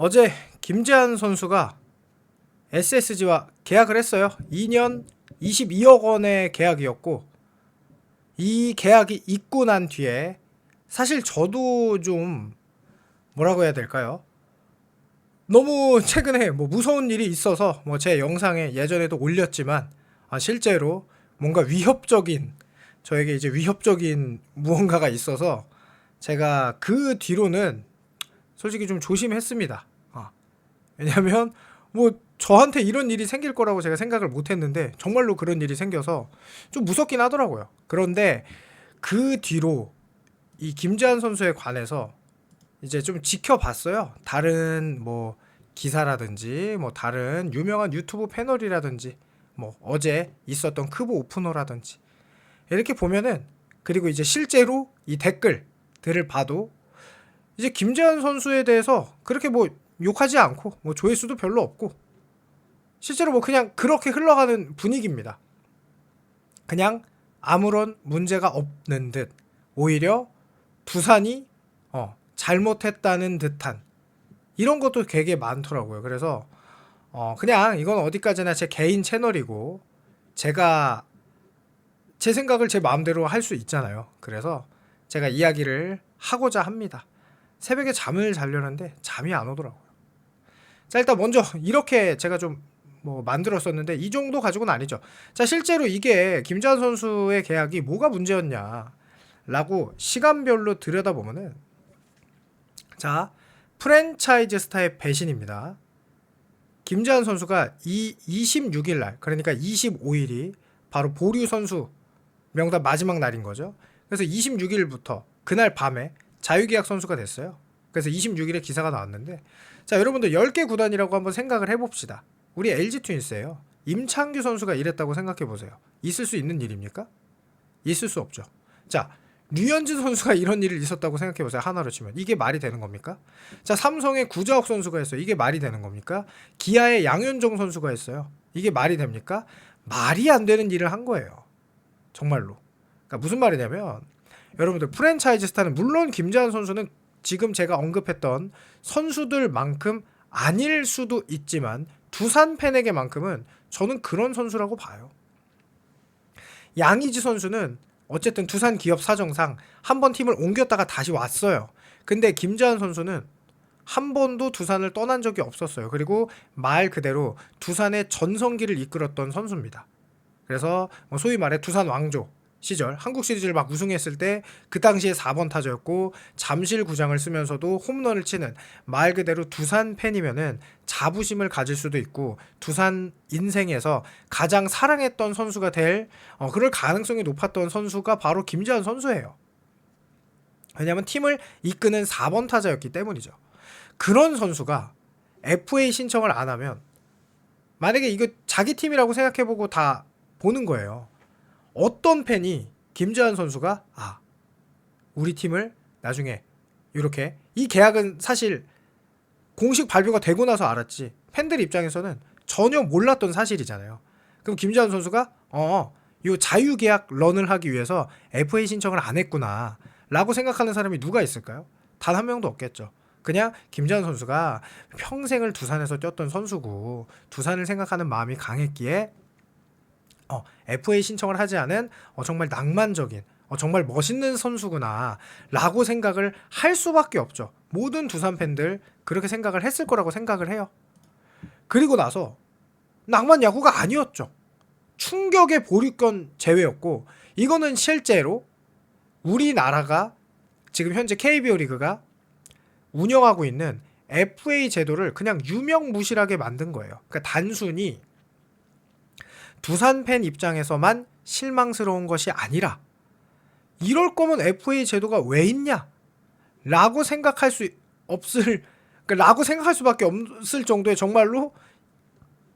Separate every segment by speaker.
Speaker 1: 어제 김재한 선수가 SSG와 계약을 했어요. 2년 22억 원의 계약이었고, 이 계약이 있고 난 뒤에 사실 저도 좀 뭐라고 해야 될까요? 너무 최근에 뭐 무서운 일이 있어서 뭐 제 영상에 예전에도 올렸지만, 실제로 뭔가 위협적인, 저에게 이제 위협적인 무언가가 있어서 제가 그 뒤로는 솔직히 좀 조심했습니다. 왜냐면 뭐 저한테 이런 일이 생길 거라고 제가 생각을 못 했는데 정말로 그런 일이 생겨서 좀 무섭긴 하더라고요. 그런데 그 뒤로 이 김재한 선수에 관해서 이제 좀 지켜봤어요. 다른 뭐 기사라든지 뭐 다른 유명한 유튜브 패널이라든지 뭐 어제 있었던 크보 오프너라든지 이렇게 보면은, 그리고 이제 실제로 이 댓글들을 봐도 이제 김재한 선수에 대해서 그렇게 뭐 욕하지 않고 뭐 조회수도 별로 없고 실제로 뭐 그냥 그렇게 흘러가는 분위기입니다. 그냥 아무런 문제가 없는 듯, 오히려 두산이 잘못했다는 듯한 이런 것도 되게 많더라고요. 그래서 그냥 이건 어디까지나 제 개인 채널이고 제가 제 생각을 제 마음대로 할 수 있잖아요. 그래서 제가 이야기를 하고자 합니다. 새벽에 잠을 자려는데 잠이 안 오더라고요. 자, 일단 먼저 이렇게 제가 좀 뭐 만들었었는데 이 정도 가지고는 아니죠. 자, 실제로 이게 김재환 선수의 계약이 뭐가 문제였냐라고 시간별로 들여다보면은, 자, 프랜차이즈 스타의 배신입니다. 김재환 선수가 이 26일 날, 그러니까 25일이 바로 보류 선수 명단 마지막 날인 거죠. 그래서 26일부터 그날 밤에 자유계약 선수가 됐어요. 그래서 26일에 기사가 나왔는데, 자, 여러분들 10개 구단이라고 한번 생각을 해봅시다. 우리 LG 트윈스예요. 임창규 선수가 이랬다고 생각해보세요. 있을 수 있는 일입니까? 있을 수 없죠. 자, 류현진 선수가 이런 일이 있었다고 생각해보세요. 하나로 치면 이게 말이 되는 겁니까? 자, 삼성의 구자욱 선수가 했어요. 이게 말이 되는 겁니까? 기아의 양현종 선수가 했어요. 이게 말이 됩니까? 말이 안 되는 일을 한 거예요. 정말로. 그러니까 무슨 말이냐면, 여러분들 프랜차이즈 스타는, 물론 김재환 선수는 지금 제가 언급했던 선수들만큼 아닐 수도 있지만 두산 팬에게만큼은 저는 그런 선수라고 봐요. 양의지 선수는 어쨌든 두산 기업 사정상 한 번 팀을 옮겼다가 다시 왔어요. 근데 김재환 선수는 한 번도 두산을 떠난 적이 없었어요. 그리고 말 그대로 두산의 전성기를 이끌었던 선수입니다. 그래서 소위 말해 두산 왕조 시절 한국 시리즈를 막 우승했을 때 그 당시에 4번 타자였고 잠실 구장을 쓰면서도 홈런을 치는, 말 그대로 두산 팬이면은 자부심을 가질 수도 있고 두산 인생에서 가장 사랑했던 선수가 될 그럴 가능성이 높았던 선수가 바로 김재환 선수예요. 왜냐하면 팀을 이끄는 4번 타자였기 때문이죠. 그런 선수가 FA 신청을 안 하면, 만약에 이거 자기 팀이라고 생각해보고 다 보는 거예요. 어떤 팬이 김재환 선수가 우리 팀을 나중에 이렇게, 이 계약은 사실 공식 발표가 되고 나서 알았지 팬들 입장에서는 전혀 몰랐던 사실이잖아요. 그럼 김재환 선수가 요 자유계약 런을 하기 위해서 FA 신청을 안 했구나 라고 생각하는 사람이 누가 있을까요? 단 한 명도 없겠죠. 그냥 김재환 선수가 평생을 두산에서 뛰었던 선수고 두산을 생각하는 마음이 강했기에 FA 신청을 하지 않은 정말 낭만적인, 정말 멋있는 선수구나 라고 생각을 할 수밖에 없죠. 모든 두산 팬들 그렇게 생각을 했을 거라고 생각을 해요. 그리고 나서 낭만 야구가 아니었죠. 충격의 보류권 제외였고, 이거는 실제로 우리나라가 지금 현재 KBO 리그가 운영하고 있는 FA 제도를 그냥 유명무실하게 만든 거예요. 그러니까 단순히 두산 팬 입장에서만 실망스러운 것이 아니라, 이럴 거면 FA 제도가 왜 있냐? 라고 생각할 수 없을, 라고 생각할 수밖에 없을 정도의 정말로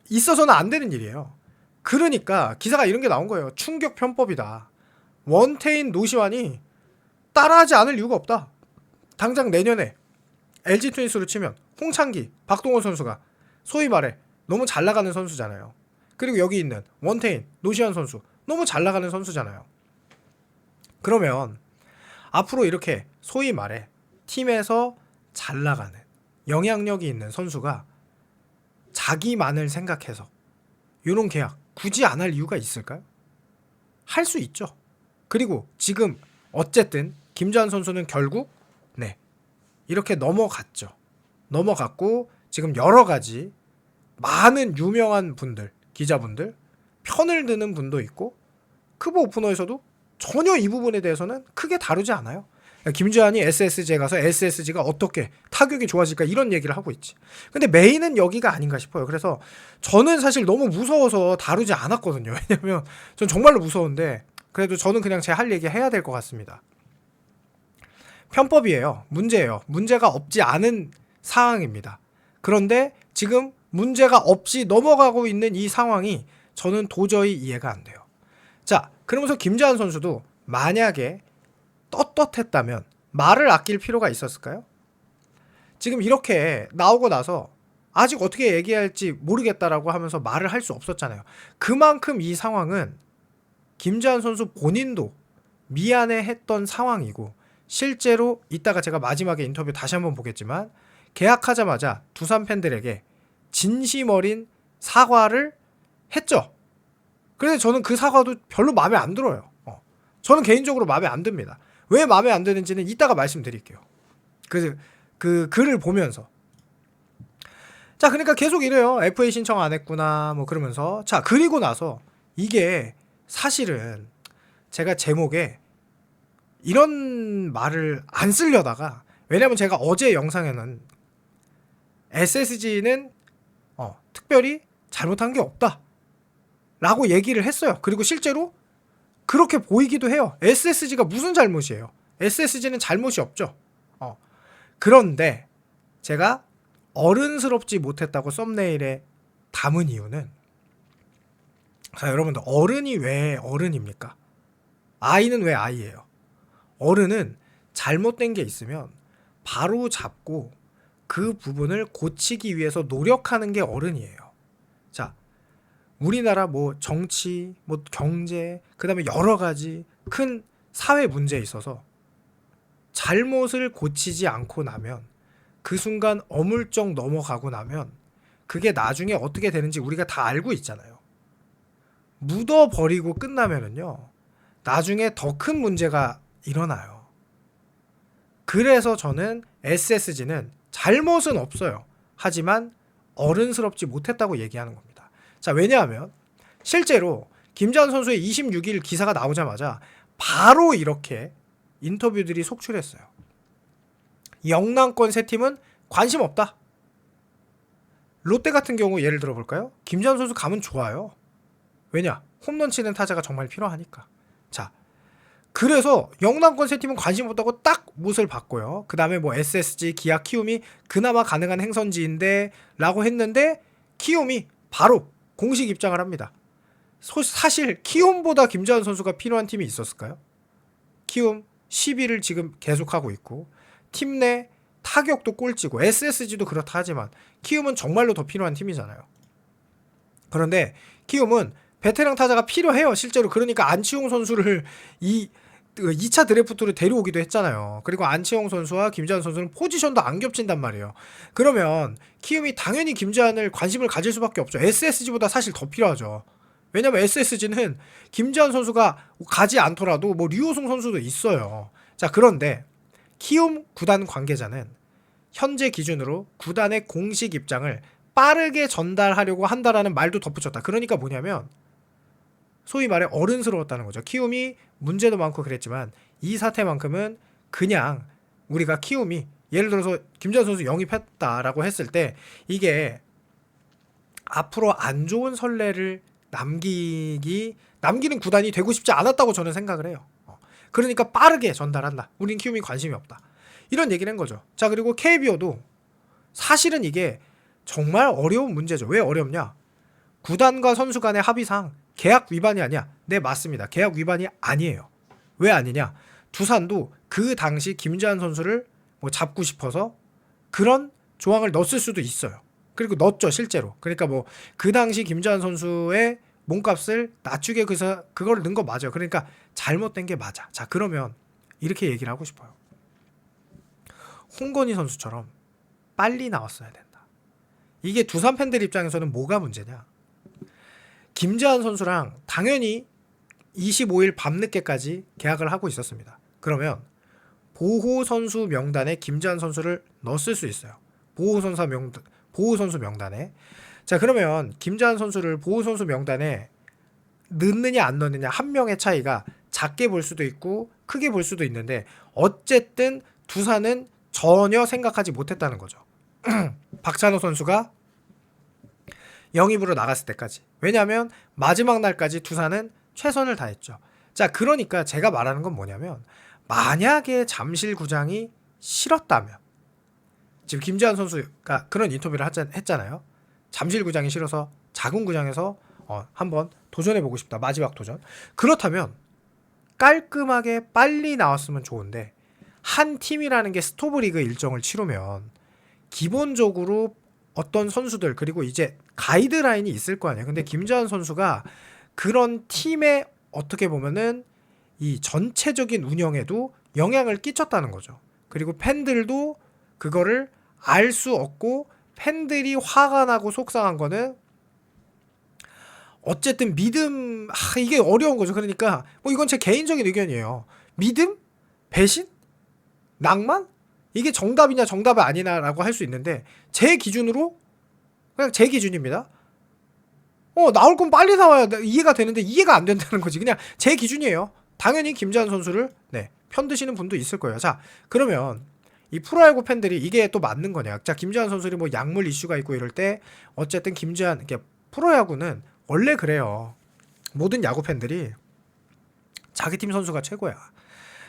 Speaker 1: 있어서는 안 되는 일이에요. 그러니까 기사가 이런 게 나온 거예요. 충격 편법이다. 원태인 노시환이 따라하지 않을 이유가 없다. 당장 내년에 LG 트윈스로 치면 홍창기, 박동원 선수가 소위 말해 너무 잘 나가는 선수잖아요. 그리고 여기 있는 원태인, 노시환 선수 너무 잘 나가는 선수잖아요. 그러면 앞으로 이렇게 소위 말해 팀에서 잘 나가는, 영향력이 있는 선수가 자기만을 생각해서 이런 계약 굳이 안 할 이유가 있을까요? 할 수 있죠. 그리고 지금 어쨌든 김주환 선수는 결국 이렇게 넘어갔죠. 넘어갔고 지금 여러 가지 많은 유명한 분들, 기자분들 편을 드는 분도 있고 크보 오프너에서도 전혀 이 부분에 대해서는 크게 다루지 않아요. 김주환이 SSG에 가서 SSG가 어떻게 타격이 좋아질까 이런 얘기를 하고 있지. 근데 메인은 여기가 아닌가 싶어요. 그래서 저는 사실 너무 무서워서 다루지 않았거든요. 왜냐면 전 정말로 무서운데 그래도 저는 그냥 제 할 얘기 해야 될 것 같습니다. 편법이에요. 문제예요. 문제가 없지 않은 상황입니다. 그런데 지금 문제가 없이 넘어가고 있는 이 상황이 저는 도저히 이해가 안 돼요. 자, 그러면서 김주환 선수도 만약에 떳떳했다면 말을 아낄 필요가 있었을까요? 지금 이렇게 나오고 나서 아직 어떻게 얘기할지 모르겠다라고 하면서 말을 할 수 없었잖아요. 그만큼 이 상황은 김주환 선수 본인도 미안해했던 상황이고 실제로 이따가 제가 마지막에 인터뷰 다시 한번 보겠지만 계약하자마자 두산 팬들에게 진심 어린 사과를 했죠. 그런데 저는 그 사과도 별로 마음에 안 들어요. 저는 개인적으로 마음에 안 듭니다. 왜 마음에 안 드는지는 이따가 말씀드릴게요. 그 글을 보면서. 자, 그러니까 계속 이래요. FA 신청 안 했구나 뭐 그러면서. 자, 그리고 나서 이게 사실은 제가 제목에 이런 말을 안 쓰려다가 왜냐면 제가 어제 영상에는 SSG는 특별히 잘못한 게 없다 라고 얘기를 했어요. 그리고 실제로 그렇게 보이기도 해요. SSG가 무슨 잘못이에요? SSG는 잘못이 없죠. 그런데 제가 어른스럽지 못했다고 썸네일에 담은 이유는 자, 여러분들 어른이 왜 어른입니까? 아이는 왜 아이예요? 어른은 잘못된 게 있으면 바로 잡고 그 부분을 고치기 위해서 노력하는 게 어른이에요. 자, 우리나라 뭐 정치, 뭐 경제, 그 다음에 여러 가지 큰 사회 문제에 있어서 잘못을 고치지 않고 나면 그 순간 어물쩍 넘어가고 나면 그게 나중에 어떻게 되는지 우리가 다 알고 있잖아요. 묻어버리고 끝나면은요, 나중에 더 큰 문제가 일어나요. 그래서 저는 SSG는 잘못은 없어요. 하지만 어른스럽지 못했다고 얘기하는 겁니다. 자, 왜냐하면 실제로 김주환 선수의 26일 기사가 나오자마자 바로 이렇게 인터뷰들이 속출했어요. 영남권 세 팀은 관심 없다. 롯데 같은 경우 예를 들어볼까요? 김주환 선수 가면 좋아요. 왜냐? 홈런 치는 타자가 정말 필요하니까. 자, 그래서 영남권 세 팀은 관심 없다고 딱 못을 봤고요. 그 다음에 뭐 SSG, 기아, 키움이 그나마 가능한 행선지인데 라고 했는데 키움이 바로 공식 입장을 합니다. 사실 키움보다 김주환 선수가 필요한 팀이 있었을까요? 키움 10위를 지금 계속하고 있고 팀 내 타격도 꼴찌고 SSG도 그렇다 하지만 키움은 정말로 더 필요한 팀이잖아요. 그런데 키움은 베테랑 타자가 필요해요. 실제로. 그러니까 안치홍 선수를 2차 드래프트로 데려오기도 했잖아요. 그리고 안치홍 선수와 김주환 선수는 포지션도 안 겹친단 말이에요. 그러면 키움이 당연히 김주환을 관심을 가질 수밖에 없죠. SSG보다 사실 더 필요하죠. 왜냐면 SSG는 김주환 선수가 가지 않더라도 뭐 류호승 선수도 있어요. 자, 그런데 키움 구단 관계자는 현재 기준으로 구단의 공식 입장을 빠르게 전달하려고 한다라는 말도 덧붙였다. 그러니까 뭐냐면 소위 말해 어른스러웠다는 거죠. 키움이 문제도 많고 그랬지만 이 사태만큼은 그냥 우리가 키움이 예를 들어서 김주환 선수 영입했다라고 했을 때 이게 앞으로 안 좋은 선례를 남기는 구단이 되고 싶지 않았다고 저는 생각을 해요. 그러니까 빠르게 전달한다. 우린 키움이 관심이 없다. 이런 얘기를 한 거죠. 자, 그리고 KBO도 사실은 이게 정말 어려운 문제죠. 왜 어렵냐? 구단과 선수 간의 합의상 계약 위반이 아니야. 네, 맞습니다. 계약 위반이 아니에요. 왜 아니냐? 두산도 그 당시 김주환 선수를 뭐 잡고 싶어서 그런 조항을 넣었을 수도 있어요. 그리고 넣었죠, 실제로. 그러니까 뭐 그 당시 김주환 선수의 몸값을 낮추게 그걸 넣은 거 맞아요. 그러니까 잘못된 게 맞아. 자, 그러면 이렇게 얘기를 하고 싶어요. 홍건희 선수처럼 빨리 나왔어야 된다. 이게 두산 팬들 입장에서는 뭐가 문제냐? 김재환 선수랑 당연히 25일 밤늦게까지 계약을 하고 있었습니다. 그러면 보호 선수 명단에 김재환 선수를 넣었을 수 있어요. 보호 선수 명단에. 자, 그러면 김재환 선수를 보호 선수 명단에 넣느냐 안 넣느냐 한 명의 차이가 작게 볼 수도 있고 크게 볼 수도 있는데 어쨌든 두산은 전혀 생각하지 못했다는 거죠. 박찬호 선수가 영입으로 나갔을 때까지. 왜냐하면 마지막 날까지 두산은 최선을 다했죠. 자, 그러니까 제가 말하는 건 뭐냐면 만약에 잠실구장이 싫었다면, 지금 김재환 선수가 그런 인터뷰를 했잖아요. 잠실구장이 싫어서 작은 구장에서 한번 도전해보고 싶다. 마지막 도전. 그렇다면 깔끔하게 빨리 나왔으면 좋은데 한 팀이라는 게 스토브리그 일정을 치르면 기본적으로 어떤 선수들 그리고 이제 가이드라인이 있을 거 아니에요. 근데 김재환 선수가 그런 팀에 어떻게 보면은 이 전체적인 운영에도 영향을 끼쳤다는 거죠. 그리고 팬들도 그거를 알 수 없고 팬들이 화가 나고 속상한 거는 어쨌든 믿음, 이게 어려운 거죠. 그러니까 뭐 이건 제 개인적인 의견이에요. 믿음? 배신? 낭만? 이게 정답이냐 정답이 아니냐라고 할 수 있는데 제 기준으로 그냥 제 기준입니다. 나올 건 빨리 나와야 이해가 되는데 이해가 안 된다는 거지. 그냥 제 기준이에요. 당연히 김재환 선수를 편드시는 분도 있을 거예요. 자, 그러면 이 프로야구 팬들이 이게 또 맞는 거냐? 자, 김재환 선수들이 뭐 약물 이슈가 있고 이럴 때 어쨌든 김재환 프로야구는 원래 그래요. 모든 야구 팬들이 자기 팀 선수가 최고야.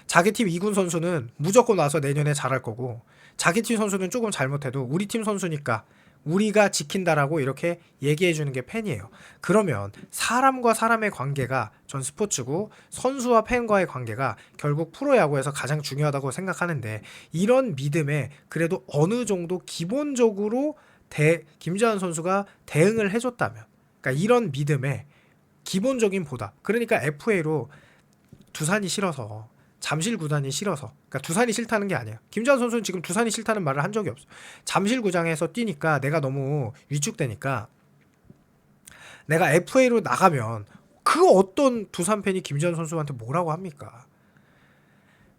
Speaker 1: 자기 팀 2군 선수는 무조건 와서 내년에 잘할 거고 자기 팀 선수는 조금 잘못해도 우리 팀 선수니까 우리가 지킨다라고 이렇게 얘기해 주는 게 팬이에요. 그러면 사람과 사람의 관계가 전 스포츠고 선수와 팬과의 관계가 결국 프로야구에서 가장 중요하다고 생각하는데 이런 믿음에 그래도 어느 정도 기본적으로 김재환 선수가 대응을 해줬다면 그러니까 이런 믿음에 기본적인 보답 그러니까 FA로 두산이 싫어서 잠실 구단이 싫어서 그러니까 두산이 싫다는 게 아니에요. 김재환 선수는 지금 두산이 싫다는 말을 한 적이 없어. 잠실 구장에서 뛰니까 내가 너무 위축되니까 내가 FA로 나가면 그 어떤 두산 팬이 김재환 선수한테 뭐라고 합니까?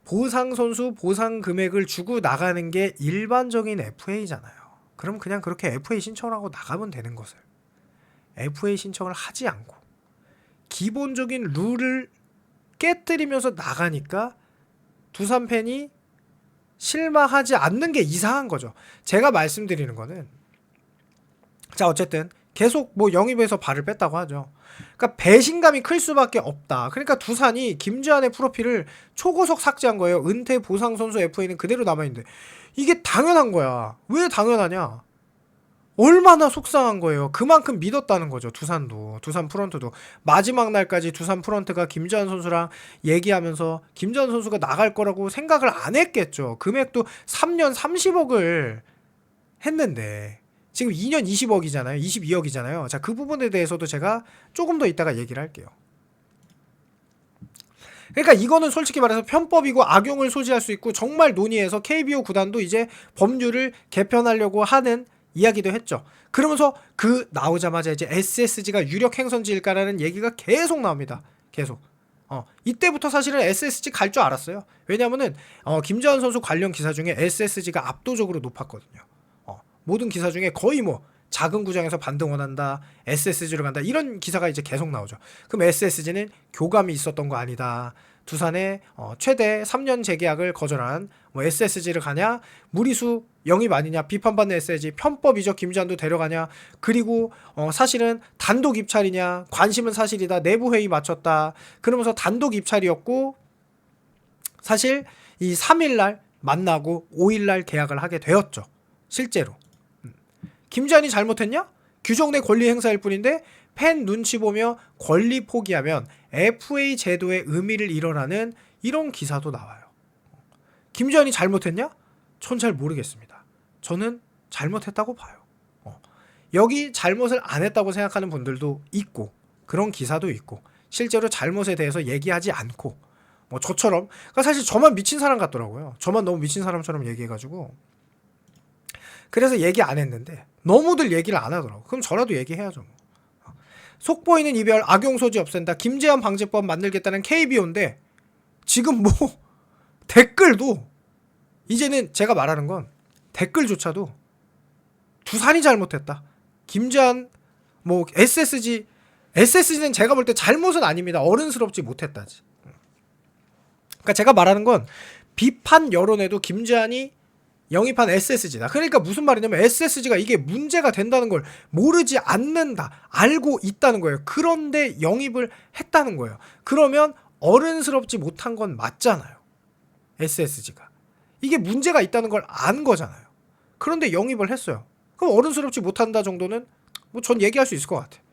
Speaker 1: 보상 선수 보상 금액을 주고 나가는 게 일반적인 FA잖아요. 그럼 그냥 그렇게 FA 신청을 하고 나가면 되는 것을 FA 신청을 하지 않고 기본적인 룰을 깨뜨리면서 나가니까 두산 팬이 실망하지 않는 게 이상한 거죠. 제가 말씀드리는 거는 자 어쨌든 계속 뭐 영입에서 발을 뺐다고 하죠. 그러니까 배신감이 클 수밖에 없다. 그러니까 두산이 김재환의 프로필을 초고속 삭제한 거예요. 은퇴 보상 선수 FA는 그대로 남아있는데 이게 당연한 거야. 왜 당연하냐? 얼마나 속상한 거예요. 그만큼 믿었다는 거죠. 두산도. 두산 프런트도. 마지막 날까지 두산 프런트가 김재환 선수랑 얘기하면서 김재환 선수가 나갈 거라고 생각을 안 했겠죠. 금액도 3년 30억을 했는데 지금 2년 20억이잖아요. 22억이잖아요. 자, 그 부분에 대해서도 제가 조금 더 이따가 얘기를 할게요. 그러니까 이거는 솔직히 말해서 편법이고 악용을 소지할 수 있고 정말 논의해서 KBO 구단도 이제 법률을 개편하려고 하는 이야기도 했죠. 그러면서 그 나오자마자 이제 SSG가 유력 행선지일까라는 얘기가 계속 나옵니다. 계속. 이때부터 사실은 SSG 갈 줄 알았어요. 왜냐면은 김재환 선수 관련 기사 중에 SSG가 압도적으로 높았거든요. 모든 기사 중에 거의 뭐 작은 구장에서 반등 원한다, SSG로 간다 이런 기사가 이제 계속 나오죠. 그럼 SSG는 교감이 있었던 거 아니다. 두산의 최대 3년 재계약을 거절한 뭐 SSG를 가냐, 무리수 영입 아니냐, 비판받는 SSG, 편법이죠. 김재환도 데려가냐, 그리고 사실은 단독 입찰이냐, 관심은 사실이다, 내부 회의 마쳤다. 그러면서 단독 입찰이었고 사실 이 3일날 만나고 5일날 계약을 하게 되었죠. 실제로. 김재환이 잘못했냐? 규정 내 권리 행사일 뿐인데 팬 눈치 보며 권리 포기하면 FA 제도의 의미를 잃어라는 이런 기사도 나와요. 김재환이 잘못했냐? 전 잘 모르겠습니다. 저는 잘못했다고 봐요. 여기 잘못을 안 했다고 생각하는 분들도 있고 그런 기사도 있고 실제로 잘못에 대해서 얘기하지 않고 뭐 저처럼 그러니까 사실 저만 미친 사람 같더라고요. 저만 너무 미친 사람처럼 얘기해가지고 그래서 얘기 안 했는데 너무들 얘기를 안 하더라고. 그럼 저라도 얘기해야죠. 뭐. 속보이는 이별, 악용 소지 없앤다, 김재현 방지법 만들겠다는 KBO인데 지금 뭐 댓글도 이제는 제가 말하는 건 댓글조차도 두산이 잘못했다. 김재현 뭐 SSG는 제가 볼 때 잘못은 아닙니다. 어른스럽지 못했다지. 그러니까 제가 말하는 건 비판 여론에도 김재현이 영입한 SSG다. 그러니까 무슨 말이냐면 SSG가 이게 문제가 된다는 걸 모르지 않는다. 알고 있다는 거예요. 그런데 영입을 했다는 거예요. 그러면 어른스럽지 못한 건 맞잖아요. SSG가. 이게 문제가 있다는 걸 안 거잖아요. 그런데 영입을 했어요. 그럼 어른스럽지 못한다 정도는 뭐 전 얘기할 수 있을 것 같아요.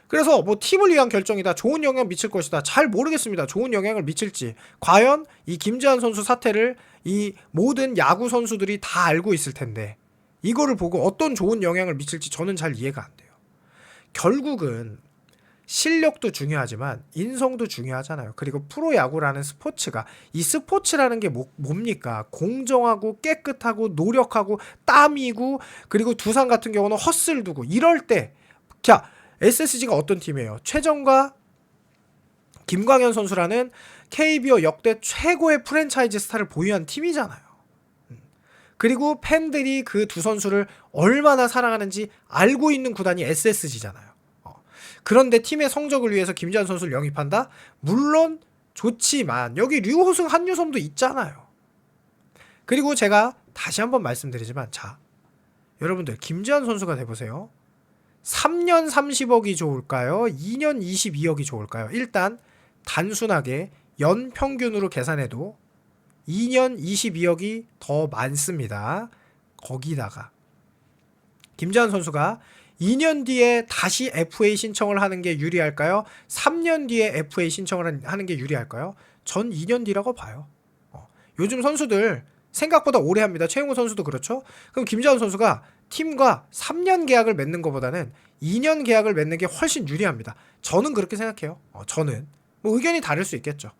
Speaker 1: 그래서 뭐 팀을 위한 결정이다, 좋은 영향 미칠 것이다, 잘 모르겠습니다. 좋은 영향을 미칠지. 과연 이 김재환 선수 사태를 이 모든 야구 선수들이 다 알고 있을 텐데 이거를 보고 어떤 좋은 영향을 미칠지 저는 잘 이해가 안 돼요. 결국은 실력도 중요하지만 인성도 중요하잖아요. 그리고 프로야구라는 스포츠가, 이 스포츠라는 게 뭡니까? 공정하고 깨끗하고 노력하고 땀이고, 그리고 두산 같은 경우는 헛슬 두고 이럴 때, 자, SSG가 어떤 팀이에요? 최정과 김광현 선수라는 KBO 역대 최고의 프랜차이즈 스타를 보유한 팀이잖아요. 그리고 팬들이 그 두 선수를 얼마나 사랑하는지 알고 있는 구단이 SSG잖아요. 그런데 팀의 성적을 위해서 김재환 선수를 영입한다? 물론 좋지만 여기 류호승, 한유섬도 있잖아요. 그리고 제가 다시 한번 말씀드리지만, 자, 여러분들 김재환 선수가 돼보세요. 3년 30억이 좋을까요? 2년 22억이 좋을까요? 일단 단순하게 연평균으로 계산해도 2년 22억이 더 많습니다. 거기다가 김재환 선수가 2년 뒤에 다시 FA 신청을 하는 게 유리할까요? 3년 뒤에 FA 신청을 하는 게 유리할까요? 전 2년 뒤라고 봐요. 요즘 선수들 생각보다 오래 합니다. 최용우 선수도 그렇죠. 그럼 김재환 선수가 팀과 3년 계약을 맺는 것보다는 2년 계약을 맺는 게 훨씬 유리합니다. 저는 그렇게 생각해요. 저는 뭐 의견이 다를 수 있겠죠.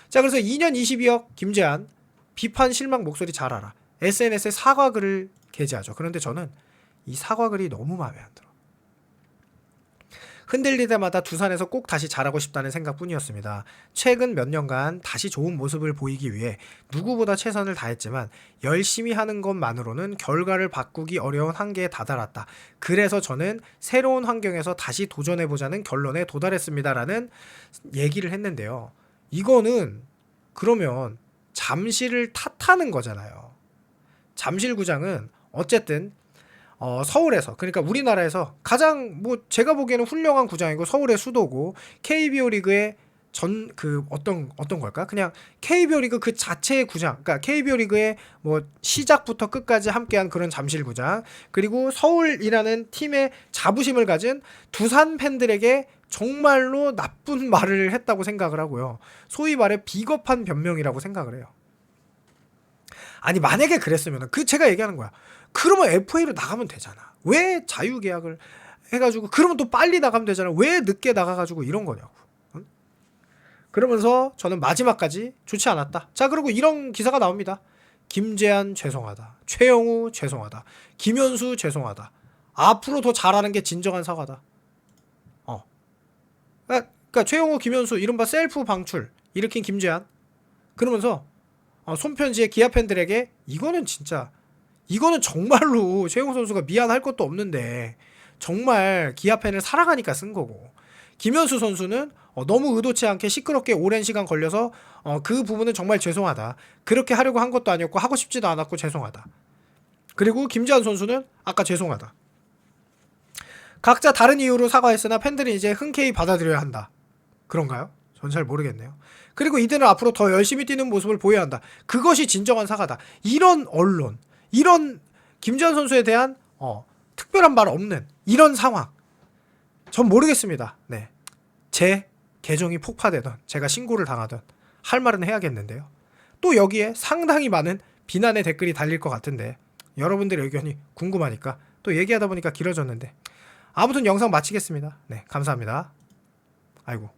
Speaker 1: 자, 그래서 2년 22억 김재환, 비판 실망 목소리 잘 알아. SNS에 사과글을 게재하죠. 그런데 저는 이 사과글이 너무 마음에 안 들어. 흔들릴 때마다 두산에서 꼭 다시 잘하고 싶다는 생각뿐이었습니다. 최근 몇 년간 다시 좋은 모습을 보이기 위해 누구보다 최선을 다했지만 열심히 하는 것만으로는 결과를 바꾸기 어려운 한계에 다다랐다. 그래서 저는 새로운 환경에서 다시 도전해보자는 결론에 도달했습니다라는 얘기를 했는데요. 이거는 그러면 잠실을 탓하는 거잖아요. 잠실구장은 어쨌든 서울에서, 그러니까 우리나라에서 가장 뭐 제가 보기에는 훌륭한 구장이고 서울의 수도고 KBO 리그의 어떤 걸까? 그냥 KBO 리그 그 자체의 구장, 그러니까 KBO 리그의 뭐 시작부터 끝까지 함께한 그런 잠실구장, 그리고 서울이라는 팀의 자부심을 가진 두산 팬들에게 정말로 나쁜 말을 했다고 생각을 하고요. 소위 말해 비겁한 변명이라고 생각을 해요. 아니, 만약에 그랬으면 제가 얘기하는 거야. 그러면 FA로 나가면 되잖아. 왜 자유계약을 해가지고, 그러면 또 빨리 나가면 되잖아. 왜 늦게 나가가지고 이런 거냐고. 응? 그러면서 저는 마지막까지 좋지 않았다. 자, 그리고 이런 기사가 나옵니다. 김재환 죄송하다. 최영우 죄송하다. 김현수 죄송하다. 앞으로 더 잘하는 게 진정한 사과다. 그러니까 최영우, 김현수 이른바 셀프 방출 일으킨 김재환. 그러면서 손편지에 기아 팬들에게 이거는 정말로 최용호 선수가 미안할 것도 없는데 정말 기아 팬을 사랑하니까 쓴 거고, 김현수 선수는 너무 의도치 않게 시끄럽게 오랜 시간 걸려서 그 부분은 정말 죄송하다. 그렇게 하려고 한 것도 아니었고 하고 싶지도 않았고 죄송하다. 그리고 김재환 선수는 아까 죄송하다. 각자 다른 이유로 사과했으나 팬들이 이제 흔쾌히 받아들여야 한다. 그런가요? 전 잘 모르겠네요. 그리고 이들은 앞으로 더 열심히 뛰는 모습을 보여야 한다. 그것이 진정한 사과다. 이런 언론, 이런 김재환 선수에 대한 특별한 말 없는 이런 상황, 전 모르겠습니다. 네, 제 계정이 폭파되던, 제가 신고를 당하던 할 말은 해야겠는데요. 또 여기에 상당히 많은 비난의 댓글이 달릴 것 같은데 여러분들의 의견이 궁금하니까 또 얘기하다 보니까 길어졌는데 아무튼 영상 마치겠습니다. 네, 감사합니다. 아이고.